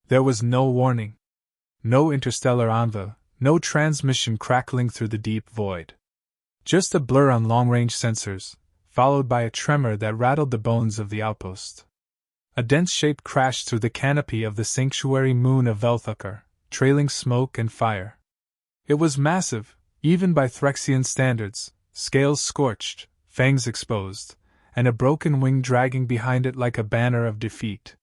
There was no warning. No interstellar envoy, no transmission crackling through the deep void. Just a blur on long-range sensors, followed by a tremor that rattled the bones of the outpost. A dense shape crashed through the canopy of the sanctuary moon of Velthukar, trailing smoke and fire. It was massive, even by Threxian standards, scales scorched, fangs exposed, and a broken wing dragging behind it like a banner of defeat.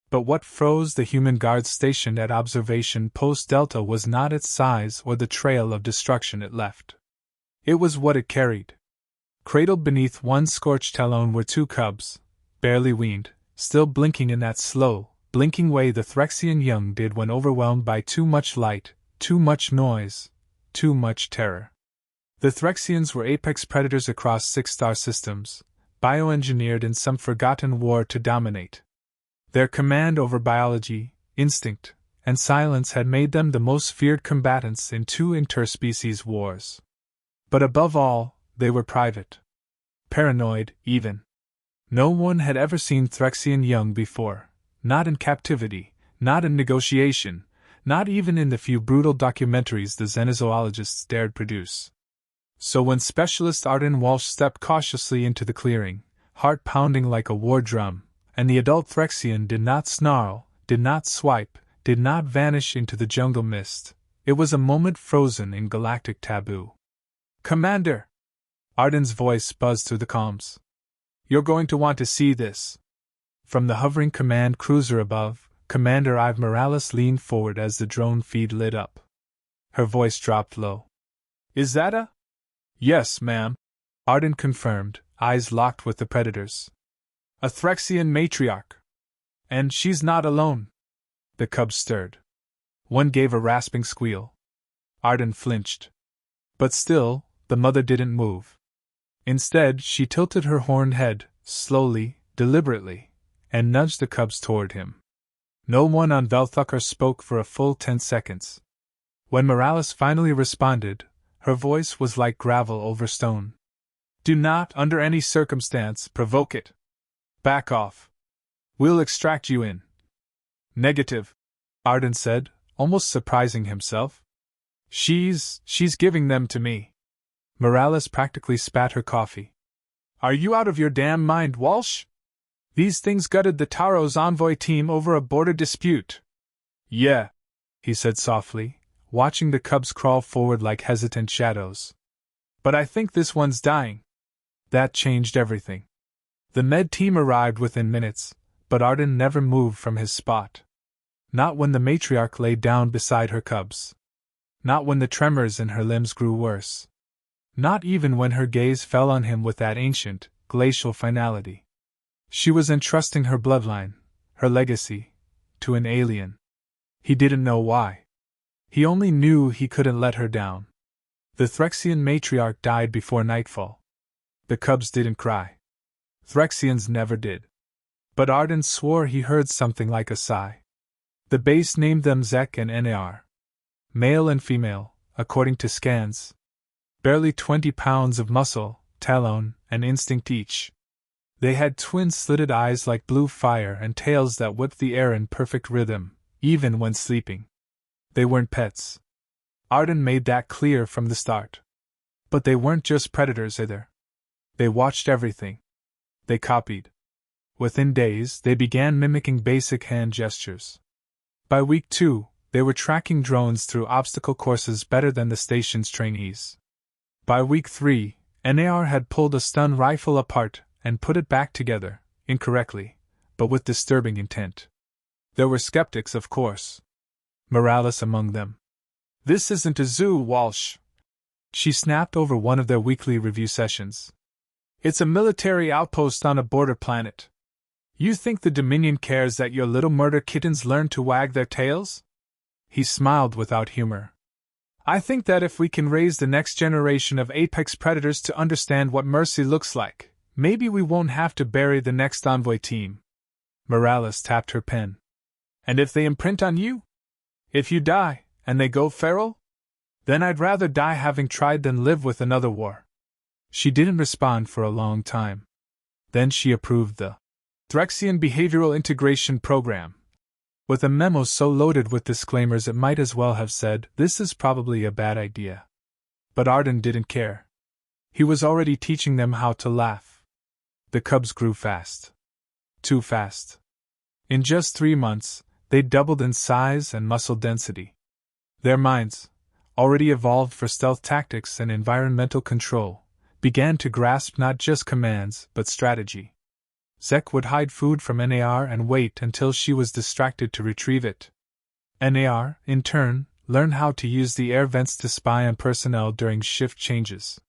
But what froze the human guards stationed at Observation Post Delta was not its size or the trail of destruction it left. It was what it carried. Cradled beneath one scorched talon were two cubs, barely weaned, still blinking in that slow, blinking way the Threxian young did when overwhelmed by too much light, too much noise, too much terror. The Threxians were apex predators across 6 star systems, bioengineered in some forgotten war to dominate. Their command over biology, instinct, and silence had made them the most feared combatants in 2 interspecies wars. But above all, they were private. Paranoid, even. No one had ever seen Threxian young before, not in captivity, not in negotiation, not even in the few brutal documentaries the xenozoologists dared produce. So when Specialist Arden Walsh stepped cautiously into the clearing, heart pounding like a war drum, and the adult Threxian did not snarl, did not swipe, did not vanish into the jungle mist, it was a moment frozen in galactic taboo. "Commander!" Arden's voice buzzed through the comms. "You're going to want to see this." From the hovering command cruiser above, Commander Ive Morales leaned forward as the drone feed lit up. Her voice dropped low. "Is that a—" "Yes, ma'am," Arden confirmed, eyes locked with the Predator's. "A Threxian matriarch. And she's not alone." The cubs stirred. One gave a rasping squeal. Arden flinched. But still, the mother didn't move. Instead, she tilted her horned head, slowly, deliberately, and nudged the cubs toward him. No one on Velthukar spoke for a full 10 seconds. When Morales finally responded, her voice was like gravel over stone. "Do not, under any circumstance, provoke it. Back off. We'll extract you in." "Negative," Arden said, almost surprising himself. She's giving them to me." Morales practically spat her coffee. "Are you out of your damn mind, Walsh? These things gutted the Taro's envoy team over a border dispute." "Yeah," he said softly, watching the cubs crawl forward like hesitant shadows. "But I think this one's dying." That changed everything. The med team arrived within minutes, but Arden never moved from his spot. Not when the matriarch lay down beside her cubs. Not when the tremors in her limbs grew worse. Not even when her gaze fell on him with that ancient, glacial finality. She was entrusting her bloodline, her legacy, to an alien. He didn't know why. He only knew he couldn't let her down. The Threxian matriarch died before nightfall. The cubs didn't cry. Threxians never did. But Arden swore he heard something like a sigh. The base named them Zek and Nar. Male and female, according to scans. Barely 20 pounds of muscle, talon, and instinct each. They had twin slitted eyes like blue fire and tails that whipped the air in perfect rhythm, even when sleeping. They weren't pets. Arden made that clear from the start. But they weren't just predators either. They watched everything. They copied. Within days, they began mimicking basic hand gestures. By week 2, they were tracking drones through obstacle courses better than the station's trainees. By week 3, Nar had pulled a stun rifle apart and put it back together, incorrectly, but with disturbing intent. There were skeptics, of course. Morales among them. "This isn't a zoo, Walsh," she snapped over one of their weekly review sessions. "It's a military outpost on a border planet. You think the Dominion cares that your little murder kittens learn to wag their tails?" He smiled without humor. "I think that if we can raise the next generation of apex predators to understand what mercy looks like, maybe we won't have to bury the next envoy team." Morales tapped her pen. "And if they imprint on you? If you die, and they go feral? Then I'd rather die having tried than live with another war." She didn't respond for a long time. Then she approved the Threxian Behavioral Integration Program. with a memo so loaded with disclaimers it might as well have said, "This is probably a bad idea." But Arden didn't care. He was already teaching them how to laugh. The cubs grew fast. Too fast. In just 3 months, they doubled in size and muscle density. Their minds, already evolved for stealth tactics and environmental control, began to grasp not just commands but strategy. Zek would hide food from NAR and wait until she was distracted to retrieve it. NAR, in turn, learned how to use the air vents to spy on personnel during shift changes.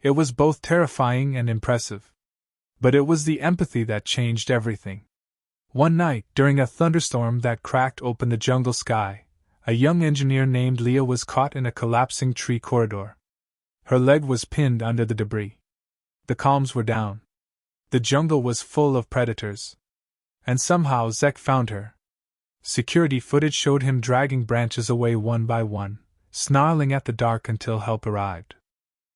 It was both terrifying and impressive. But it was the empathy that changed everything. One night, during a thunderstorm that cracked open the jungle sky, a young engineer named Leah was caught in a collapsing tree corridor. Her leg was pinned under the debris. The comms were down. The jungle was full of predators. And somehow Zek found her. Security footage showed him dragging branches away one by one, snarling at the dark until help arrived.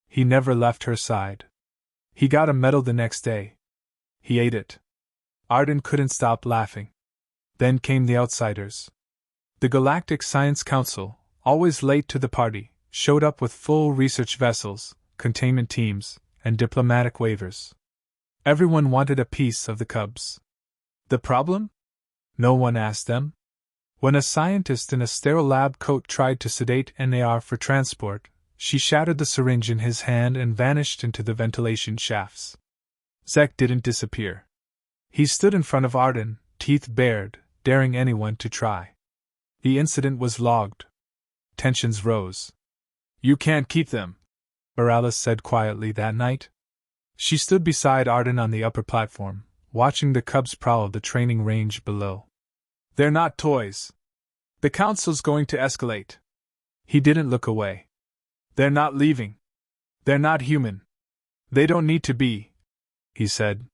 He never left her side. He got a medal the next day. He ate it. Arden couldn't stop laughing. Then came the outsiders. The Galactic Science Council, always late to the party, showed up with full research vessels, containment teams, and diplomatic waivers. Everyone wanted a piece of the cubs. The problem? No one asked them. When a scientist in a sterile lab coat tried to sedate NAR for transport, she shattered the syringe in his hand and vanished into the ventilation shafts. Zek didn't disappear. He stood in front of Arden, teeth bared, daring anyone to try. The incident was logged. Tensions rose. "You can't keep them," Morales said quietly that night. She stood beside Arden on the upper platform, watching the cubs prowl the training range below. "They're not toys. The council's going to escalate." He didn't look away. "They're not leaving. They're not human. They don't need to be," he said.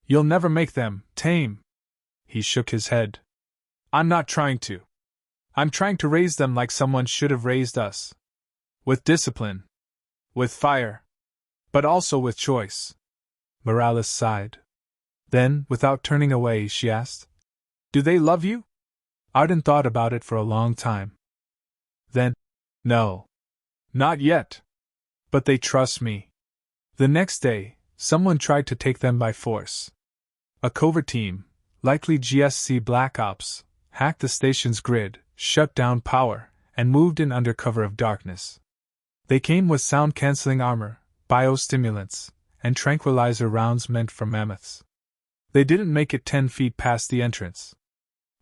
"You'll never make them tame." He shook his head. "I'm not trying to. I'm trying to raise them like someone should have raised us. With discipline. With fire. But also with choice." Morales sighed. Then, without turning away, she asked, "Do they love you?" Arden thought about it for a long time. Then, "No. Not yet. But they trust me." The next day, someone tried to take them by force. A covert team, likely GSC Black Ops, hacked the station's grid, shut down power, and moved in under cover of darkness. They came with sound-canceling armor, biostimulants, and tranquilizer rounds meant for mammoths. They didn't make it 10 feet past the entrance.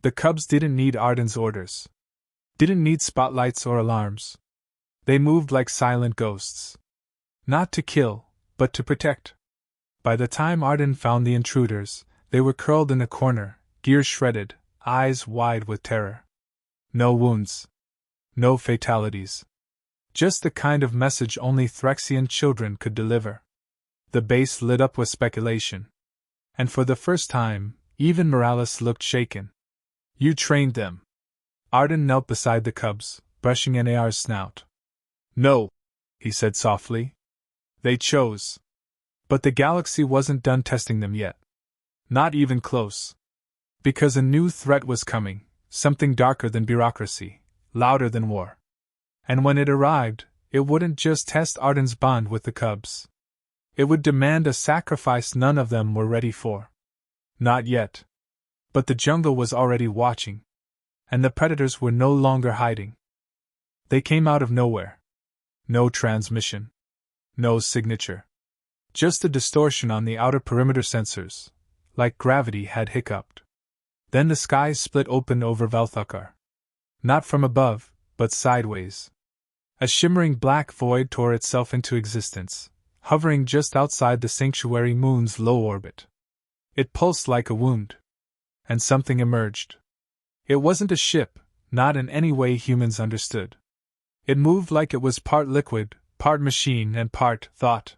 The cubs didn't need Arden's orders. Didn't need spotlights or alarms. They moved like silent ghosts. Not to kill, but to protect. By the time Arden found the intruders, they were curled in a corner, gear shredded, eyes wide with terror. No wounds. No fatalities. Just the kind of message only Threxian children could deliver. The base lit up with speculation. And for the first time, even Morales looked shaken. "You trained them." Arden knelt beside the cubs, brushing NAR's snout. "No," he said softly. "They chose. But the galaxy wasn't done testing them yet. Not even close. Because a new threat was coming, something darker than bureaucracy, louder than war. And when it arrived, it wouldn't just test Arden's bond with the cubs. It would demand a sacrifice none of them were ready for. Not yet. But the jungle was already watching. And the predators were no longer hiding. They came out of nowhere. No transmission. No signature. Just a distortion on the outer perimeter sensors, like gravity had hiccuped. Then the sky split open over Velthukar. Not from above, but sideways. A shimmering black void tore itself into existence, hovering just outside the sanctuary moon's low orbit. It pulsed like a wound. And something emerged. It wasn't a ship, not in any way humans understood. It moved like it was part liquid, part machine, and part thought.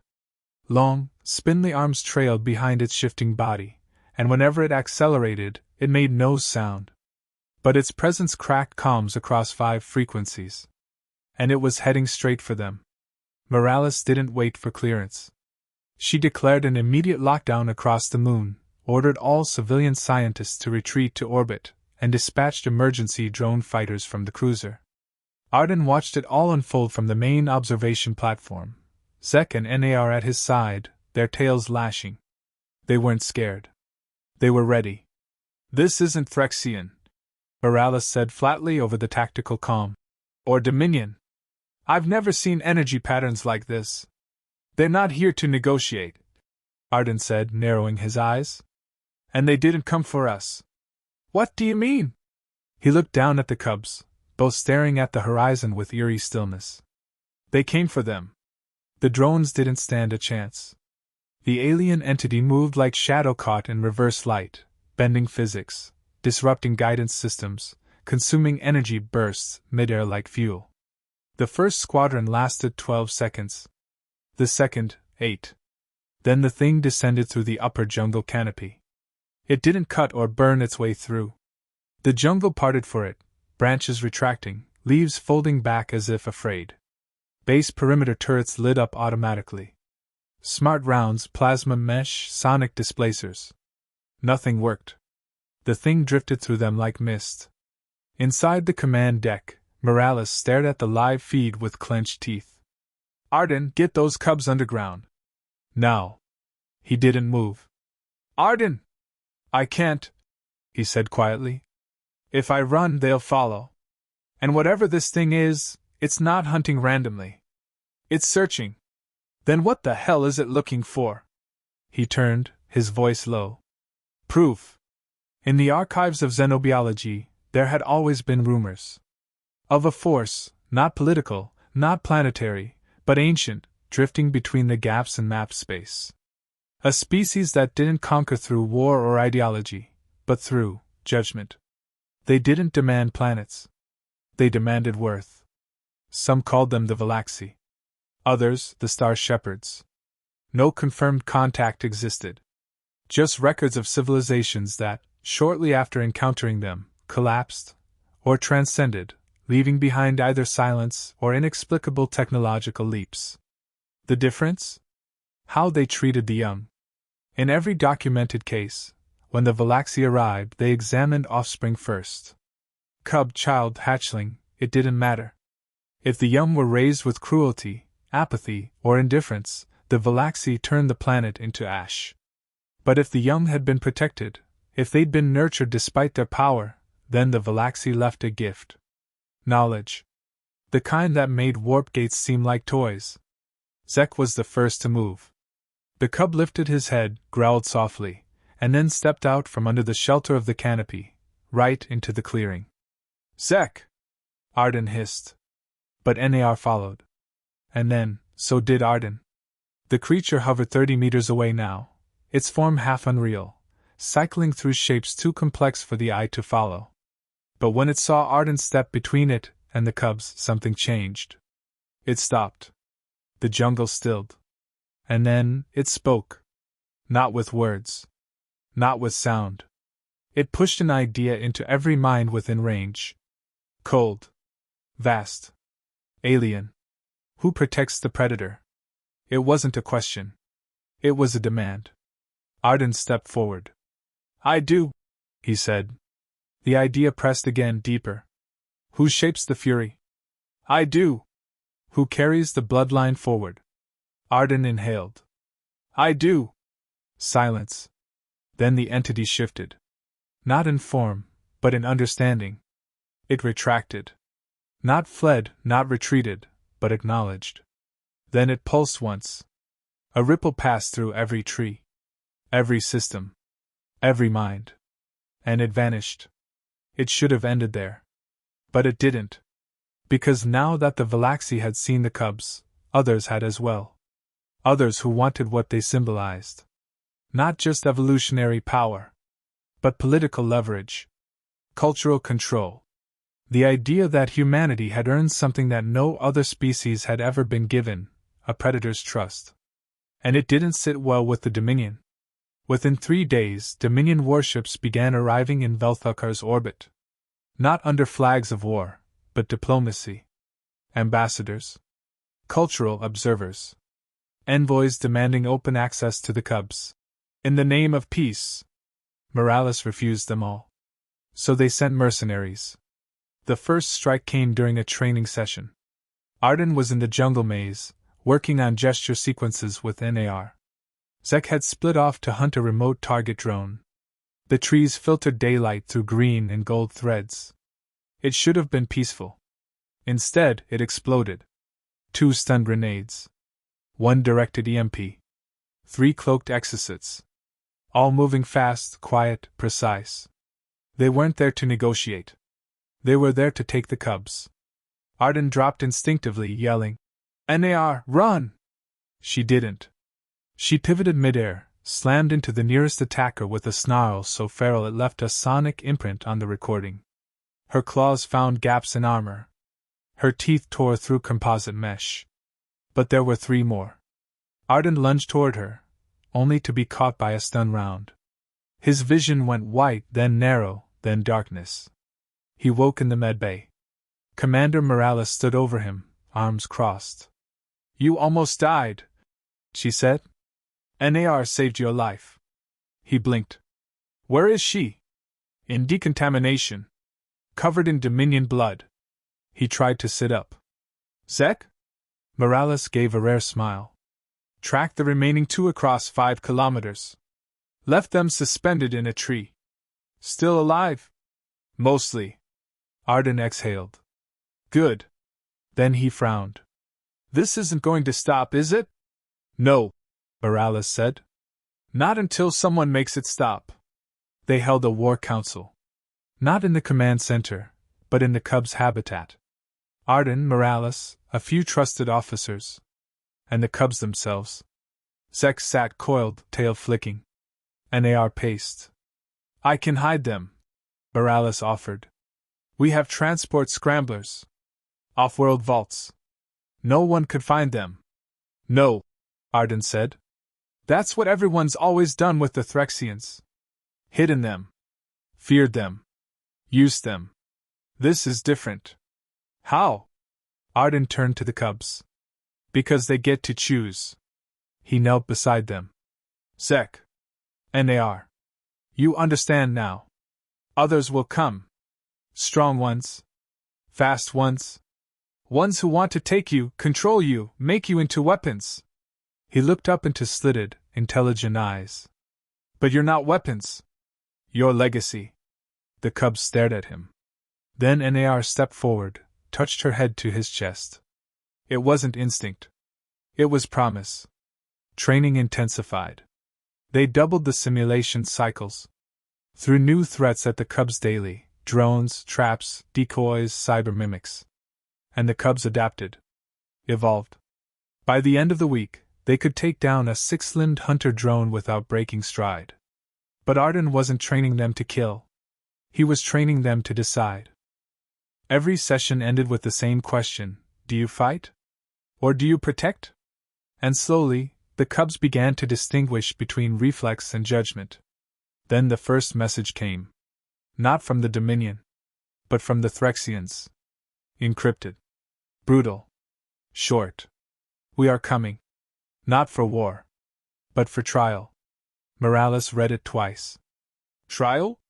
Long, spindly arms trailed behind its shifting body, and whenever it accelerated, it made no sound. But its presence cracked comms across 5 frequencies. And it was heading straight for them. Morales didn't wait for clearance. She declared an immediate lockdown across the moon, ordered all civilian scientists to retreat to orbit, and dispatched emergency drone fighters from the cruiser. Arden watched it all unfold from the main observation platform, Zek and NAR at his side, their tails lashing. They weren't scared. They were ready. "This isn't Phyrexian," Morales said flatly over the tactical comm. "Or Dominion. I've never seen energy patterns like this. They're not here to negotiate," Arden said, narrowing his eyes. "And they didn't come for us." "What do you mean?" He looked down at the cubs, both staring at the horizon with eerie stillness. "They came for them." The drones didn't stand a chance. The alien entity moved like shadow caught in reverse light, bending physics, disrupting guidance systems, consuming energy bursts midair like fuel. The first squadron lasted 12 seconds. The second, 8. Then the thing descended through the upper jungle canopy. It didn't cut or burn its way through. The jungle parted for it, branches retracting, leaves folding back as if afraid. Base perimeter turrets lit up automatically. Smart rounds, plasma mesh, sonic displacers. Nothing worked. The thing drifted through them like mist. Inside the command deck, Morales stared at the live feed with clenched teeth. "Arden, get those cubs underground." "Now." He didn't move. "Arden!" "I can't," he said quietly. "If I run, they'll follow. And whatever this thing is, it's not hunting randomly. It's searching. Then what the hell is it looking for?" He turned, his voice low. "Proof." In the archives of xenobiology, there had always been rumors of a force, not political, not planetary, but ancient, drifting between the gaps in map space. A species that didn't conquer through war or ideology, but through judgment. They didn't demand planets. They demanded worth. Some called them the Valaxi. Others, the Star Shepherds. No confirmed contact existed. Just records of civilizations that, shortly after encountering them, collapsed, or transcended, leaving behind either silence or inexplicable technological leaps. The difference? How they treated the young. In every documented case, when the Valaxi arrived, they examined offspring first. Cub, child, hatchling, it didn't matter. If the young were raised with cruelty, apathy, or indifference, the Valaxi turned the planet into ash. But if the young had been protected, if they'd been nurtured despite their power, then the Valaxi left a gift. Knowledge. The kind that made warp gates seem like toys. Zek was the first to move. The cub lifted his head, growled softly, and then stepped out from under the shelter of the canopy, right into the clearing. "Zek!" Arden hissed. But NAR followed. And then, so did Arden. The creature hovered 30 meters away now, its form half unreal, cycling through shapes too complex for the eye to follow. But when it saw Arden step between it and the cubs, something changed. It stopped. The jungle stilled. And then, it spoke. Not with words. Not with sound. It pushed an idea into every mind within range. Cold. Vast. Alien. Who protects the predator? It wasn't a question. It was a demand. Arden stepped forward. "I do," he said. The idea pressed again deeper. "Who shapes the fury?" "I do." "Who carries the bloodline forward?" Arden inhaled. "I do." Silence. Then the entity shifted. Not in form, but in understanding. It retracted. Not fled, not retreated, but acknowledged. Then it pulsed once. A ripple passed through every tree, every system, every mind. And it vanished. It should have ended there. But it didn't. Because now that the Valaxi had seen the cubs, others had as well. Others who wanted what they symbolized. Not just evolutionary power, but political leverage, cultural control. The idea that humanity had earned something that no other species had ever been given, a predator's trust. And it didn't sit well with the Dominion. Within 3 days, Dominion warships began arriving in Velthukar's orbit. Not under flags of war, but diplomacy. Ambassadors. Cultural observers. Envoys demanding open access to the cubs. In the name of peace. Morales refused them all. So they sent mercenaries. The first strike came during a training session. Arden was in the jungle maze, working on gesture sequences with NAR. Zek had split off to hunt a remote target drone. The trees filtered daylight through green and gold threads. It should have been peaceful. Instead, it exploded. 2 stun grenades. 1 directed EMP. 3 cloaked exocets. All moving fast, quiet, precise. They weren't there to negotiate. They were there to take the cubs. Arden dropped instinctively, yelling, "NAR, run!" She didn't. She pivoted midair, slammed into the nearest attacker with a snarl so feral it left a sonic imprint on the recording. Her claws found gaps in armor. Her teeth tore through composite mesh. But there were 3 more. Arden lunged toward her, only to be caught by a stun round. His vision went white, then narrow, then darkness. He woke in the medbay. Commander Morales stood over him, arms crossed. "You almost died," she said. "NAR saved your life." He blinked. "Where is she?" "In decontamination. Covered in Dominion blood." He tried to sit up. "Zek?" Morales gave a rare smile. "Tracked the remaining 2 across 5 kilometers. Left them suspended in a tree." "Still alive?" "Mostly." Arden exhaled. "Good." Then he frowned. "This isn't going to stop, is it?" "No," Morales said. "Not until someone makes it stop." They held a war council. Not in the command center, but in the cub's habitat. Arden, Morales, a few trusted officers. And the cubs themselves. Zek sat coiled, tail flicking. NAR paced. "I can hide them," Morales offered. "We have transport scramblers. Off-world vaults. No one could find them." "No," Arden said. "That's what everyone's always done with the Threxians. Hidden them. Feared them. Used them. This is different." "How?" Arden turned to the cubs. "Because they get to choose." He knelt beside them. "Zek. NAR. You understand now. Others will come. Strong ones. Fast ones. Ones who want to take you, control you, make you into weapons." He looked up into slitted, intelligent eyes. "But you're not weapons. Your legacy." The cubs stared at him. Then NAR stepped forward, touched her head to his chest. It wasn't instinct. It was promise. Training intensified. They doubled the simulation cycles. Threw new threats at the cubs daily: drones, traps, decoys, cyber mimics. And the cubs adapted. Evolved. By the end of the week, they could take down a 6-limbed hunter drone without breaking stride. But Arden wasn't training them to kill. He was training them to decide. Every session ended with the same question: do you fight? Or do you protect? And slowly, the cubs began to distinguish between reflex and judgment. Then the first message came. Not from the Dominion. But from the Threxians. Encrypted. Brutal. Short. "We are coming. Not for war. But for trial." Morales read it twice. "Trial?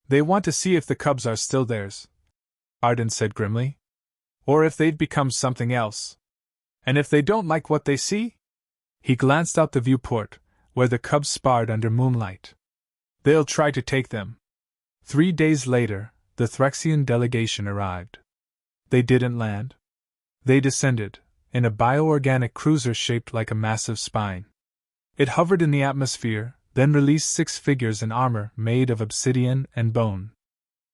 They want to see if the cubs are still theirs," Arden said grimly. "Or if they've become something else. And if they don't like what they see?" He glanced out the viewport, where the cubs sparred under moonlight. "They'll try to take them." 3 days later, the Threxian delegation arrived. They didn't land. They descended, in a bioorganic cruiser shaped like a massive spine. It hovered in the atmosphere, then released 6 figures in armor made of obsidian and bone.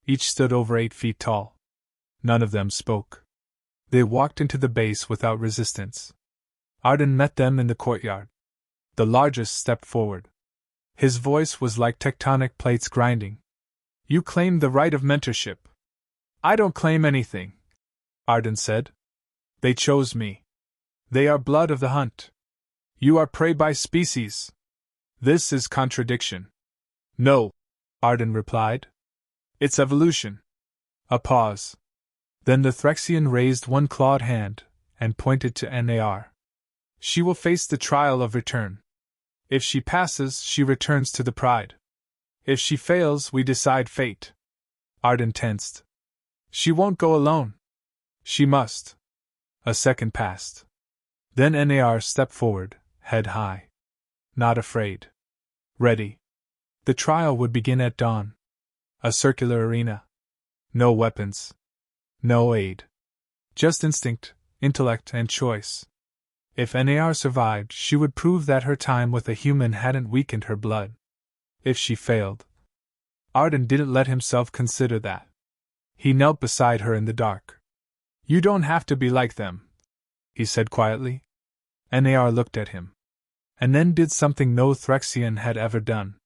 Each stood over 8 feet tall. None of them spoke. They walked into the base without resistance. Arden met them in the courtyard. The largest stepped forward. His voice was like tectonic plates grinding. "You claim the right of mentorship." "I don't claim anything," Arden said. "They chose me. They are blood of the hunt. You are prey by species. This is contradiction." "No," Arden replied. "It's evolution." A pause. Then the Threxian raised one clawed hand and pointed to NAR. "She will face the trial of return. If she passes, she returns to the Pride. If she fails, we decide fate." Arden tensed. She won't go alone. She must. A second passed. Then NAR stepped forward, head high. Not afraid. Ready. The trial would begin at dawn. A circular arena. No weapons. No aid. Just instinct, intellect, and choice. If NAR survived, she would prove that her time with a human hadn't weakened her blood. If she failed. Arden didn't let himself consider that. He knelt beside her in the dark. You don't have to be like them, he said quietly. NAR looked at him. And then did something no Threxian had ever done.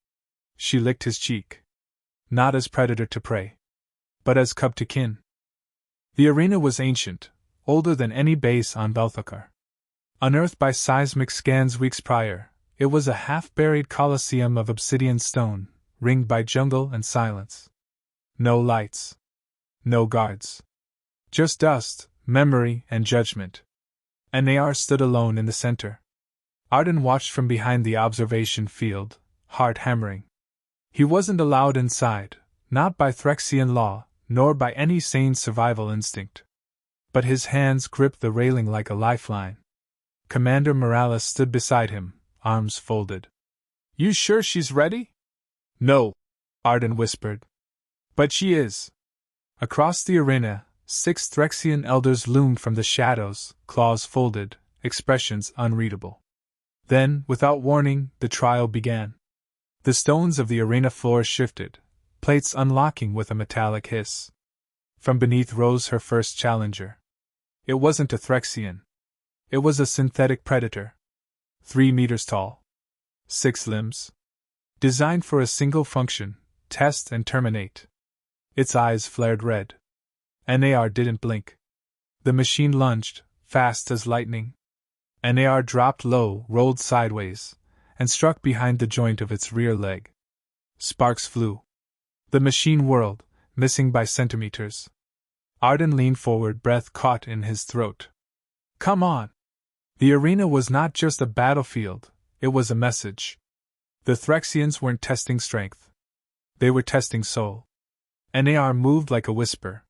She licked his cheek. Not as predator to prey, but as cub to kin. The arena was ancient, older than any base on Belthakar. Unearthed by seismic scans weeks prior, it was a half-buried coliseum of obsidian stone, ringed by jungle and silence. No lights. No guards. Just dust, memory, and judgment. NAR stood alone in the center. Arden watched from behind the observation field, heart hammering. He wasn't allowed inside, not by Threxian law, nor by any sane survival instinct. But his hands gripped the railing like a lifeline. Commander Morales stood beside him, arms folded. You sure she's ready? No, Arden whispered. But she is. Across the arena, 6 Threxian elders loomed from the shadows, claws folded, expressions unreadable. Then, without warning, the trial began. The stones of the arena floor shifted, plates unlocking with a metallic hiss. From beneath rose her first challenger. It wasn't a Threxian. It was a synthetic predator. 3 meters tall. 6 limbs. Designed for a single function, test and terminate. Its eyes flared red. NAR didn't blink. The machine lunged, fast as lightning. NAR dropped low, rolled sideways, and struck behind the joint of its rear leg. Sparks flew. The machine whirled, missing by centimeters. Arden leaned forward, breath caught in his throat. Come on! The arena was not just a battlefield, it was a message. The Threxians weren't testing strength. They were testing soul. NAR moved like a whisper.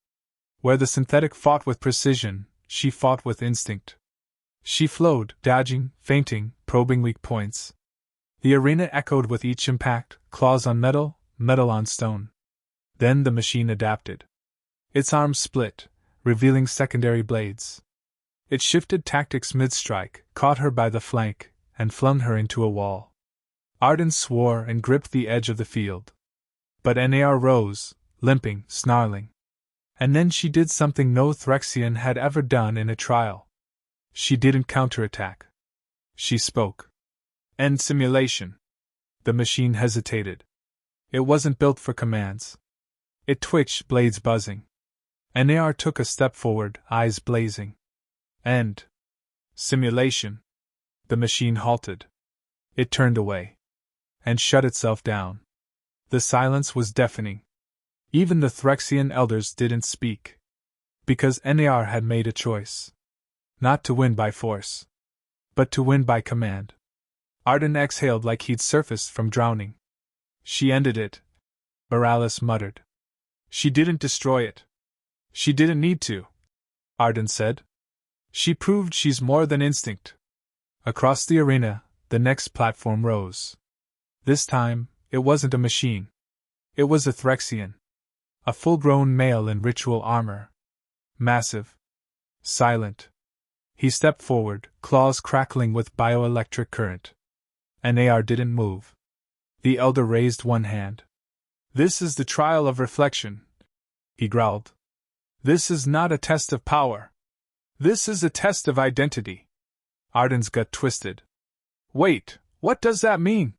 Where the synthetic fought with precision, she fought with instinct. She flowed, dodging, feinting, probing weak points. The arena echoed with each impact, claws on metal, metal on stone. Then the machine adapted. Its arms split, revealing secondary blades. It shifted tactics mid-strike, caught her by the flank, and flung her into a wall. Arden swore and gripped the edge of the field. But NAR rose, limping, snarling. And then she did something no Threxian had ever done in a trial. She didn't counterattack. She spoke. End simulation. The machine hesitated. It wasn't built for commands. It twitched, blades buzzing. NAR took a step forward, eyes blazing. End. Simulation. The machine halted. It turned away. And shut itself down. The silence was deafening. Even the Threxian elders didn't speak. Because NAR had made a choice. Not to win by force. But to win by command. Arden exhaled like he'd surfaced from drowning. She ended it. Morales muttered. She didn't destroy it. She didn't need to. Arden said. She proved she's more than instinct. Across the arena, the next platform rose. This time, it wasn't a machine. It was a Threxian. A full-grown male in ritual armor. Massive. Silent. He stepped forward, claws crackling with bioelectric current. NAR didn't move. The elder raised one hand. This is the trial of reflection, he growled. This is not a test of power. This is a test of identity. Arden's gut twisted. Wait, what does that mean?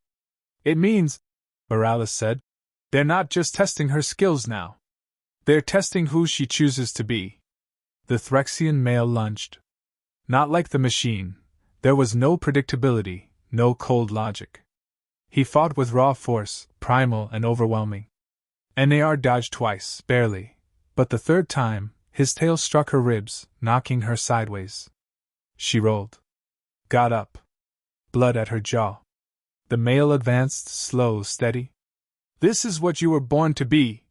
It means, Morales said, they're not just testing her skills now. They're testing who she chooses to be. The Threxian male lunged. Not like the machine, there was no predictability, no cold logic. He fought with raw force, primal and overwhelming. NAR dodged twice, barely, but the third time, his tail struck her ribs, knocking her sideways. She rolled. Got up. Blood at her jaw. The male advanced, slow, steady. This is what you were born to be.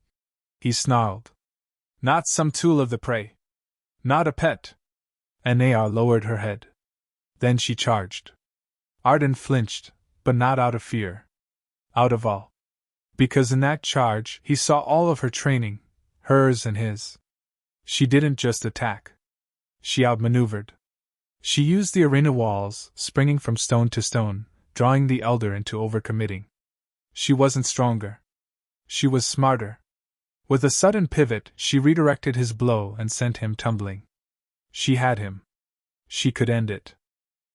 he snarled. Not some tool of the prey. Not a pet. Nar lowered her head. Then she charged. Arden flinched, but not out of fear. Out of awe. Because in that charge he saw all of her training, hers and his. She didn't just attack. She outmaneuvered. She used the arena walls, springing from stone to stone, drawing the elder into overcommitting. She wasn't stronger. She was smarter. With a sudden pivot, she redirected his blow and sent him tumbling. She had him. She could end it.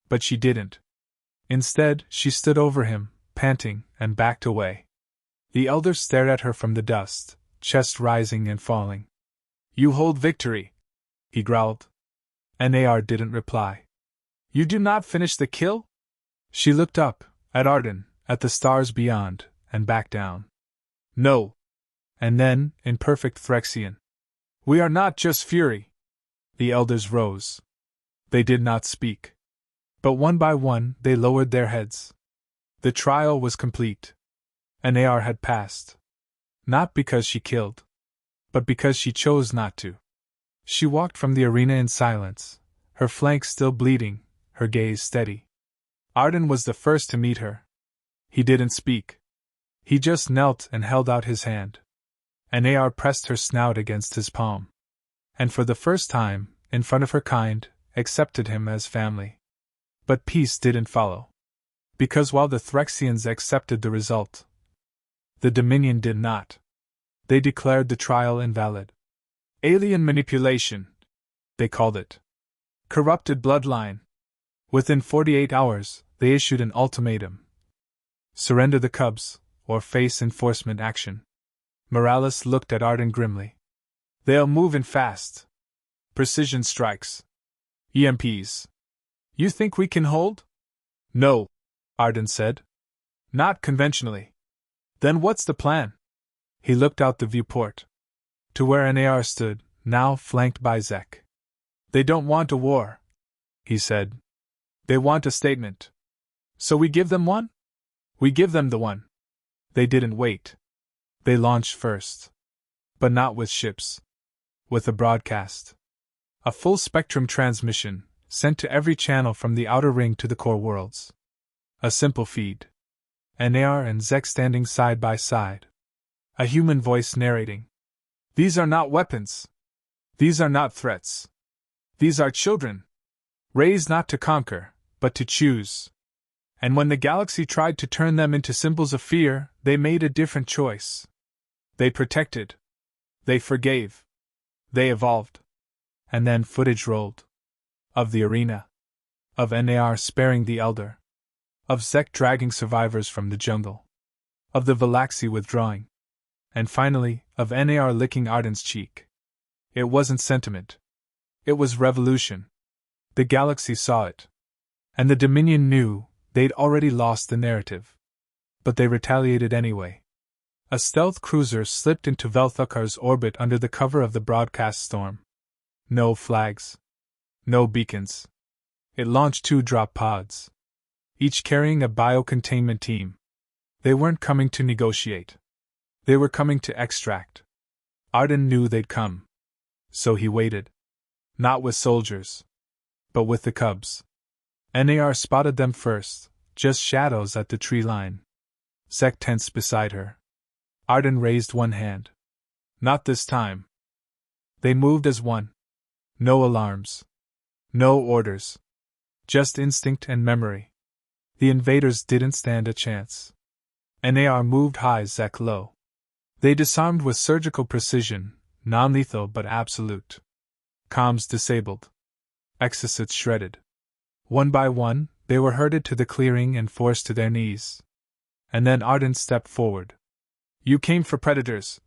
But she didn't. Instead, she stood over him, panting, and backed away. The elder stared at her from the dust, chest rising and falling. You hold victory, he growled. Nar didn't reply. You do not finish the kill? She looked up, at Arden, at the stars beyond, and back down. No. And then, in perfect Phyrexian. We are not just fury. The elders rose. They did not speak. But one by one they lowered their heads. The trial was complete. Nar had passed. Not because she killed. But because she chose not to. She walked from the arena in silence, her flanks still bleeding, her gaze steady. Arden was the first to meet her. He didn't speak. He just knelt and held out his hand. Nar pressed her snout against his palm. And for the first time, in front of her kind, accepted him as family. But peace didn't follow. Because while the Phyrexians accepted the result, the Dominion did not. They declared the trial invalid. Alien manipulation, they called it. Corrupted bloodline. Within 48 hours, they issued an ultimatum. Surrender the cubs, or face enforcement action. Morales looked at Arden grimly. They'll move in fast. Precision strikes. EMPs. You think we can hold? No, Arden said. Not conventionally. Then what's the plan? He looked out the viewport. To where Nar stood, now flanked by Zek. They don't want a war, he said. They want a statement. So we give them one? We give them the one. They didn't wait. They launched first. But not with ships. With a broadcast. A full-spectrum transmission, sent to every channel from the outer ring to the core worlds. A simple feed. Nar and Zek standing side by side. A human voice narrating. These are not weapons. These are not threats. These are children. Raised not to conquer, but to choose. And when the galaxy tried to turn them into symbols of fear, they made a different choice. They protected. They forgave. They evolved. And then footage rolled. Of the arena. Of Nar sparing the elder. Of Zek dragging survivors from the jungle. Of the Galaxy withdrawing. And finally, of Nar licking Arden's cheek. It wasn't sentiment. It was revolution. The galaxy saw it. And the Dominion knew they'd already lost the narrative. But they retaliated anyway. A stealth cruiser slipped into Velthukar's orbit under the cover of the broadcast storm. No flags. No beacons. It launched 2 drop pods. Each carrying a biocontainment team. They weren't coming to negotiate. They were coming to extract. Arden knew they'd come. So he waited. Not with soldiers. But with the cubs. Nar spotted them first, just shadows at the tree line. Zek tensed beside her. Arden raised one hand. Not this time. They moved as one. No alarms. No orders. Just instinct and memory. The invaders didn't stand a chance. Nar moved high, Zek low. They disarmed with surgical precision, non-lethal but absolute. Comms disabled. Exosuits shredded. One by one, they were herded to the clearing and forced to their knees. And then Arden stepped forward. You came for predators,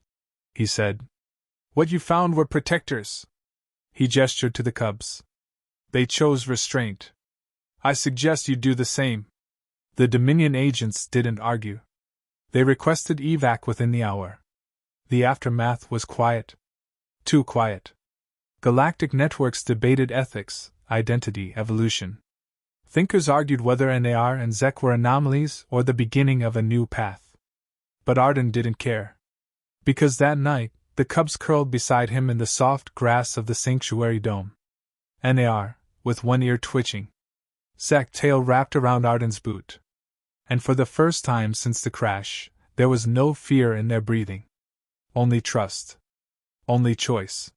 he said. What you found were protectors. He gestured to the cubs. They chose restraint. I suggest you do the same. The Dominion agents didn't argue. They requested evac within the hour. The aftermath was quiet. Too quiet. Galactic networks debated ethics, identity, evolution. Thinkers argued whether Nar and Zek were anomalies or the beginning of a new path. But Arden didn't care. Because that night, The cubs curled beside him in the soft grass of the sanctuary dome. NAR, with one ear twitching. Zek's tail wrapped around Arden's boot. And for the first time since the crash, there was no fear in their breathing. Only trust. Only choice.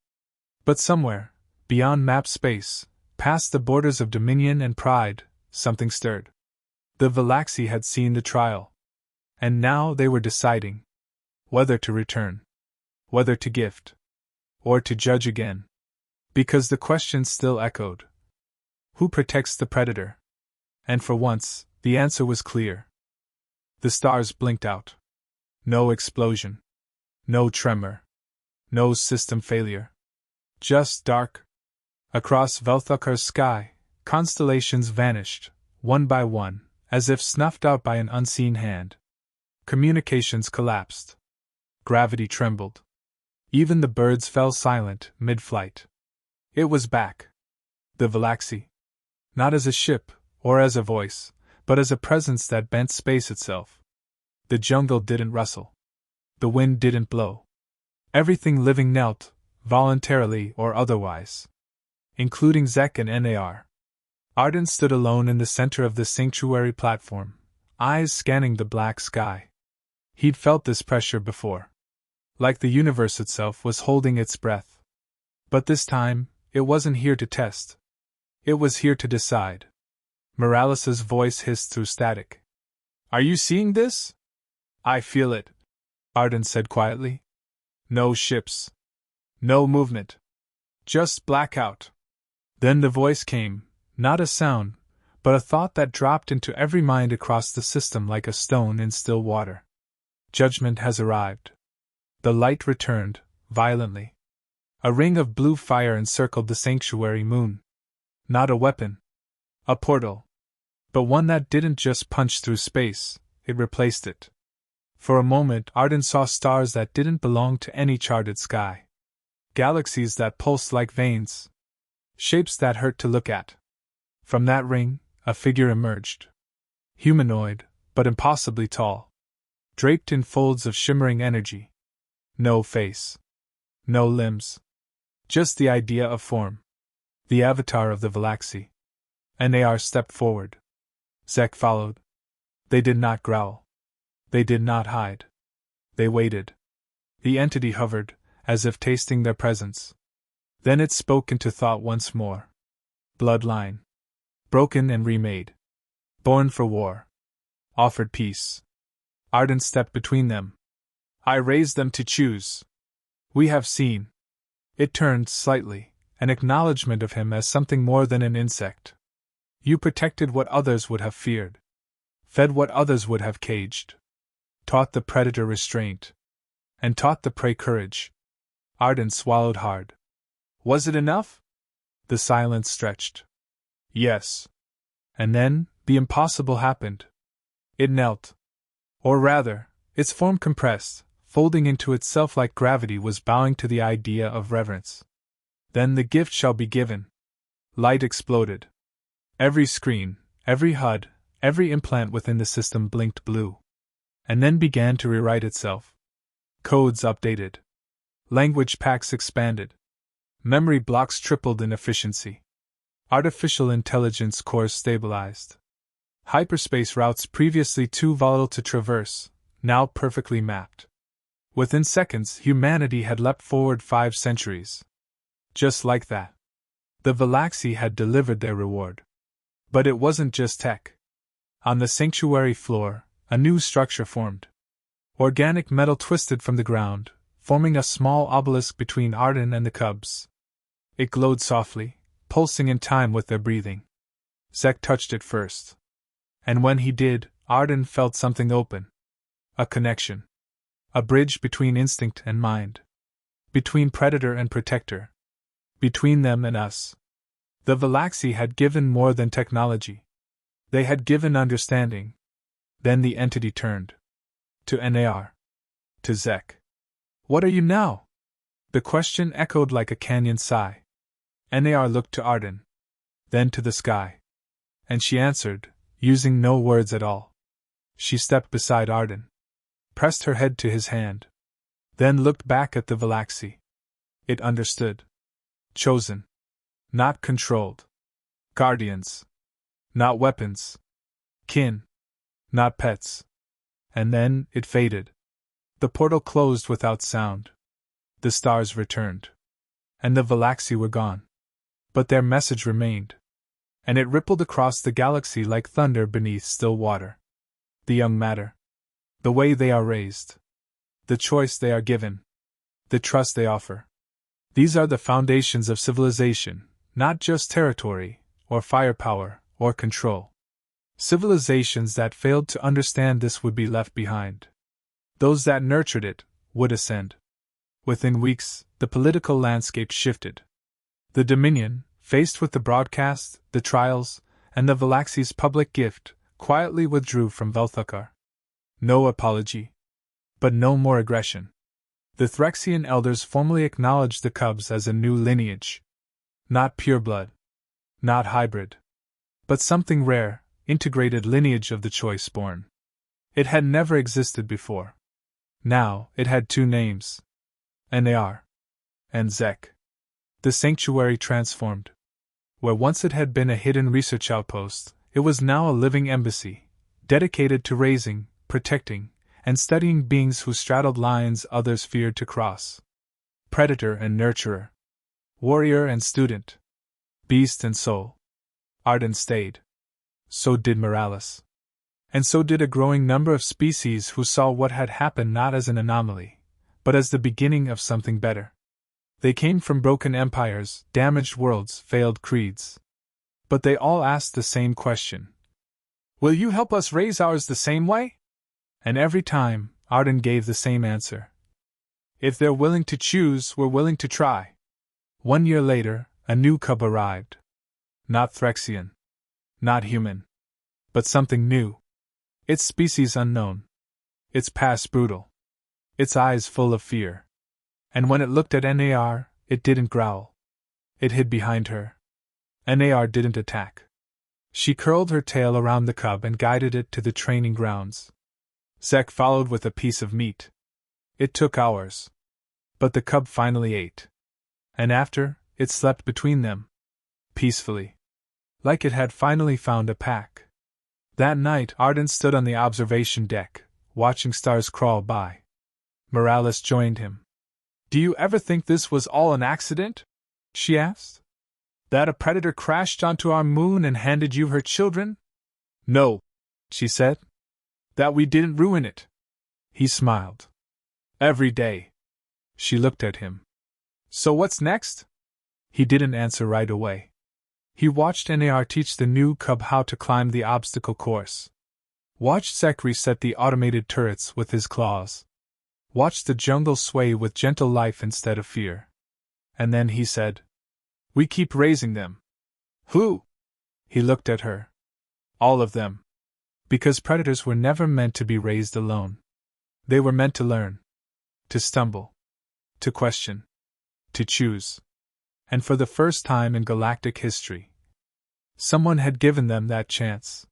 But somewhere, beyond map space, past the borders of dominion and pride, something stirred. The Galaxy had seen the trial. And now they were deciding whether to return, whether to gift, or to judge again. Because the question still echoed. Who protects the predator? And for once, the answer was clear. The stars blinked out. No explosion. No tremor. No system failure. Just dark. Across Velthukar's sky, constellations vanished, one by one, as if snuffed out by an unseen hand. Communications collapsed. Gravity trembled. Even the birds fell silent mid-flight. It was back. The Galaxy. Not as a ship, or as a voice, but as a presence that bent space itself. The jungle didn't rustle. The wind didn't blow. Everything living knelt, voluntarily or otherwise. Including Zek and NAR. Arden stood alone in the center of the sanctuary platform, eyes scanning the black sky. He'd felt this pressure before. Like the universe itself was holding its breath. But this time, it wasn't here to test. It was here to decide. Morales' voice hissed through static. Are you seeing this? I feel it, Arden said quietly. No ships. No movement. Just blackout. Then the voice came, not a sound, but a thought that dropped into every mind across the system like a stone in still water. Judgment has arrived. The light returned, violently. A ring of blue fire encircled the sanctuary moon. Not a weapon. A portal. But one that didn't just punch through space, it replaced it. For a moment, Arden saw stars that didn't belong to any charted sky. Galaxies that pulsed like veins. Shapes that hurt to look at. From that ring, a figure emerged. Humanoid, but impossibly tall. Draped in folds of shimmering energy. No face. No limbs. Just the idea of form. The avatar of the Galaxy. NAR stepped forward. Zek followed. They did not growl. They did not hide. They waited. The entity hovered, as if tasting their presence. Then it spoke into thought once more. Bloodline. Broken and remade. Born for war. Offered peace. Arden stepped between them. I raised them to choose. We have seen. It turned slightly, an acknowledgement of him as something more than an insect. You protected what others would have feared. Fed what others would have caged. Taught the predator restraint. And taught the prey courage. Arden swallowed hard. Was it enough? The silence stretched. Yes. And then, the impossible happened. It knelt. Or rather, its form compressed, folding into itself like gravity was bowing to the idea of reverence. Then the gift shall be given. Light exploded. Every screen, every HUD, every implant within the system blinked blue. And then began to rewrite itself. Codes updated. Language packs expanded. Memory blocks tripled in efficiency. Artificial intelligence cores stabilized. Hyperspace routes previously too volatile to traverse, now perfectly mapped. Within seconds, humanity had leapt forward 5 centuries. Just like that. The Galaxy had delivered their reward. But it wasn't just tech. On the sanctuary floor, a new structure formed. Organic metal twisted from the ground, forming a small obelisk between Arden and the cubs. It glowed softly, pulsing in time with their breathing. Zek touched it first. And when he did, Arden felt something open. A connection. A bridge between instinct and mind. Between predator and protector. Between them and us. The Galaxy had given more than technology. They had given understanding. Then the entity turned. To NAR. To Zek. What are you now? The question echoed like a canyon sigh. NAR looked to Arden. Then to the sky. And she answered, using no words at all. She stepped beside Arden. Pressed her head to his hand. then looked back at the Galaxy. It understood. Chosen. Not controlled. Guardians. Not weapons. Kin. Not pets. And then it faded. The portal closed without sound. The stars returned. And the Galaxy were gone. But their message remained. And it rippled across the galaxy like thunder beneath still water. The young matter. The way they are raised. The choice they are given. The trust they offer. These are the foundations of civilization, not just territory, or firepower, or control. Civilizations that failed to understand this would be left behind. Those that nurtured it would ascend. Within weeks, the political landscape shifted. The Dominion, faced with the broadcast, the trials, and the Galaxy's public gift, quietly withdrew from Velthukar. No apology. But no more aggression. The Threxian elders formally acknowledged the cubs as a new lineage. Not pureblood. Not hybrid. But something rare, integrated lineage of the choice born. It had never existed before. Now, it had two names. Nar. And Zek. The sanctuary transformed. Where once it had been a hidden research outpost, it was now a living embassy, dedicated to raising, protecting, and studying beings who straddled lines others feared to cross. Predator and nurturer. Warrior and student. Beast and soul. Arden stayed. So did Morales. And so did a growing number of species who saw what had happened not as an anomaly, but as the beginning of something better. They came from broken empires, damaged worlds, failed creeds. But they all asked the same question. Will you help us raise ours the same way? And every time, Arden gave the same answer. If they're willing to choose, we're willing to try. 1 year later, a new cub arrived. Not Threxian. Not human. But something new. Its species unknown. Its past brutal. Its eyes full of fear. And when it looked at Nar, it didn't growl. It hid behind her. Nar didn't attack. She curled her tail around the cub and guided it to the training grounds. Zek followed with a piece of meat. It took hours. But the cub finally ate. And after, it slept between them. Peacefully. Like it had finally found a pack. That night, Arden stood on the observation deck, watching stars crawl by. Morales joined him. Do you ever think this was all an accident? She asked. That a predator crashed onto our moon and handed you her children? No, she said. That we didn't ruin it. He smiled. Every day. She looked at him. So what's next? He didn't answer right away. He watched Nar teach the new cub how to climb the obstacle course. Watched Zek reset the automated turrets with his claws. Watched the jungle sway with gentle life instead of fear. And then he said, We keep raising them. Who? He looked at her. All of them. Because predators were never meant to be raised alone. They were meant to learn. To stumble. To question. To choose. And for the first time in galactic history, someone had given them that chance.